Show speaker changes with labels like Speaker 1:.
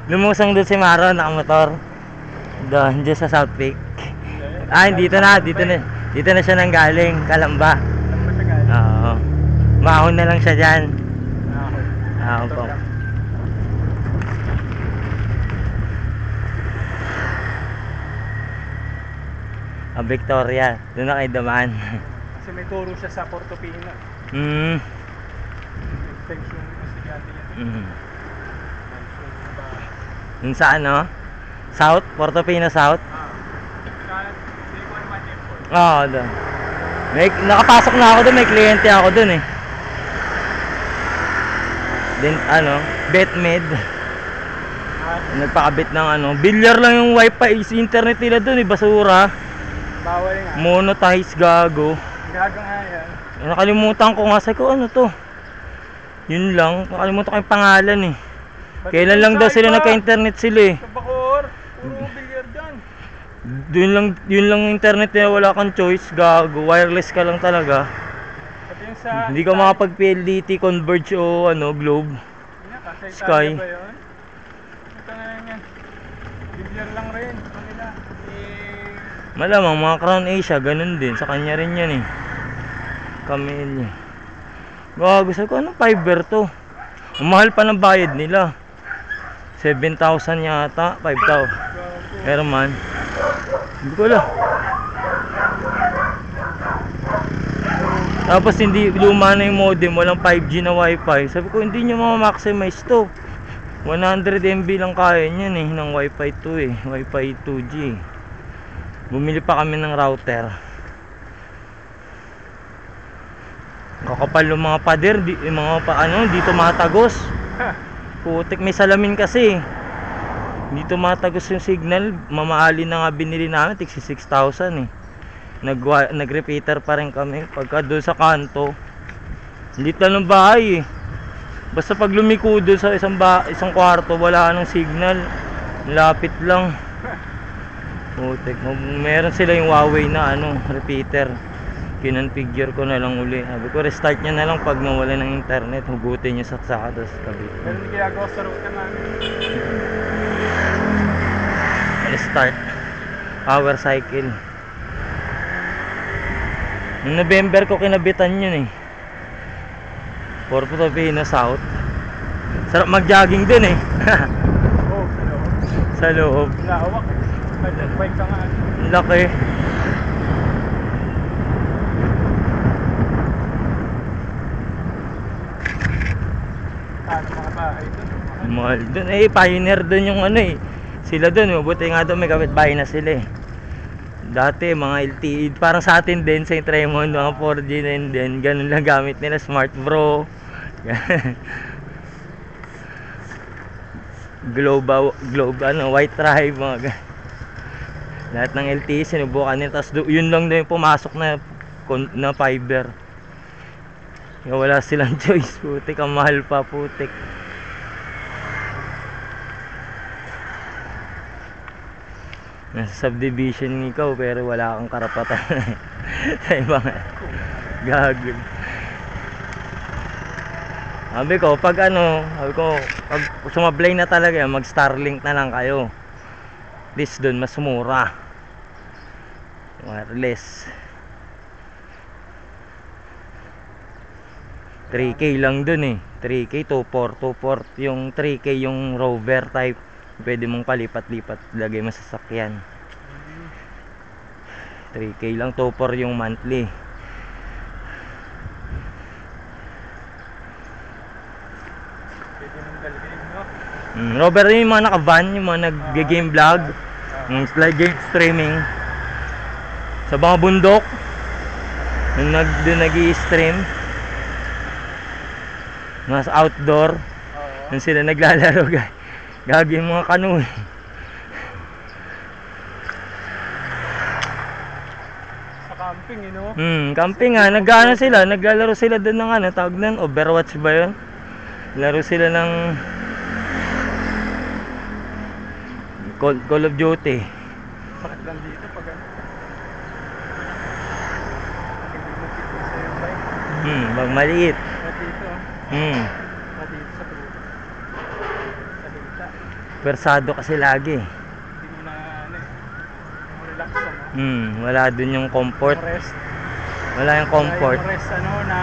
Speaker 1: Lumusong doon si Maro, nakamotor. Doon, dyan sa South Peak. Ah, dito na siya nang galing, Kalamba. Oo. Mahon na lang siya dyan. Oo po. Victoria, doon na kayo dumaan.
Speaker 2: Kasi may turo siya sa Portofino. Extension ng estudyante yan.
Speaker 1: Yung sa ano? South? Portofino South? Oo, doon. Nakapasok na ako doon, may kliyente ako doon eh. Then ano, Betmed. Nagpakabit ng ano, bilyar lang yung wifi, internet nila doon eh, basura.
Speaker 2: Bawal nga.
Speaker 1: Monetize, gago.
Speaker 2: Gago nga yan.
Speaker 1: Nakalimutan ko nga, sabi ko ano to. Yun lang, nakalimutan ko yung pangalan eh. Kailan lang daw sila nagka-internet sila eh.
Speaker 2: Sa Bacoor, puro bilyar dyan.
Speaker 1: Yun lang internet nila, wala kang choice, gago. Wireless ka lang talaga.
Speaker 2: Pati yung sa
Speaker 1: Hindi ka makapag-PLDT, Converge o ano, Globe. Sky.
Speaker 2: Ba yun? Ito nga yan. Bilyar lang rin. Kanila.
Speaker 1: Malamang mga Crown Asia, ganun din. Sa kanya rin yan eh. Camellia. Gago, sabi ko, anong fiber to? Ang mahal pa ng bayad nila. 7,000 yata, 5,000. Pero man, hindi ko alam. Tapos hindi, luma na yung modem, walang 5G na wifi. Sabi ko, hindi nyo ma-maximize to. 100 MB lang kaya niyan eh, ng wifi 2 eh, wifi 2G. Bumili pa kami ng router. Kakapal yung mga pader, dito matagos. Putik, may salamin kasi. Dito matagos yung signal. Mamahali na nga binili namin, tig 6,000 eh. Nag-repeater pa rin kami. Pagka doon sa kanto, lit lang ng bahay eh. Basta pag lumiko doon sa isang kwarto, wala nang signal. Lapit lang. Putik, meron sila yung Huawei na repeater. Kinonfigure ko na lang uli. Sabi ko, restart nyo na lang pag nawala ng internet. Hugutin nyo sa saka, tapos kabit.
Speaker 2: Pero hindi ginagawa sa router namin.
Speaker 1: Restart. Power cycle. Noong November ko kinabitan yun eh. Portofino South. Sarap mag-jogging dun eh.
Speaker 2: Oo,
Speaker 1: sa loob.
Speaker 2: Lawak eh. Bike ka nga.
Speaker 1: Laki.
Speaker 2: Paano mga bahay dun?
Speaker 1: Mahal dun eh, pioneer dun yung ano eh. Sila dun, buti nga dun may kapitbahay na sila eh. Dati mga LTE, parang sa atin din sa Tremont, mga 4G din, ganun lang gamit nila, Smart Bro. Globe, White Drive, mga ganun. Lahat ng LTE sinubukan nila, tapos yun lang din pumasok na fiber. Kaya wala silang choice, putik, ang mahal pa, putik. Nasa subdivision ikaw pero wala kang karapatan sa ibang gagawin. Sabi ko pag pag sumablay na talaga, mag Starlink na lang kayo. At least dun mas mura. Wireless. 3K lang dun eh. 3K 2424. Yung 3K yung Rover type. Pwede mong palipat-lipat, lagay mo sa sasakyan. 3K lang, 2.4 yung monthly.
Speaker 2: Pwede mong dalhin, no?
Speaker 1: Robert, yung mga naka-van, yung mga nag-game vlog, yung game streaming sa mga bundok, yung nag-i-stream, nasa outdoor, yung sila naglalaro, guys. Gagi yung mga kanu eh.
Speaker 2: Sa camping, you know?
Speaker 1: Camping nga, naglalaro sila doon ng tawag nun, Overwatch ba yun? Laro sila ng Call of Duty.
Speaker 2: Bakit lang dito pag
Speaker 1: Pag maliit.
Speaker 2: Dito.
Speaker 1: Hmm.
Speaker 2: Dito sa tubo. Sa dita.
Speaker 1: Persado kasi lagi.
Speaker 2: Hindi mo na ano eh. Relax ano.
Speaker 1: Wala dun yung comfort.
Speaker 2: Rest.
Speaker 1: Wala yung comfort.
Speaker 2: Rest ano na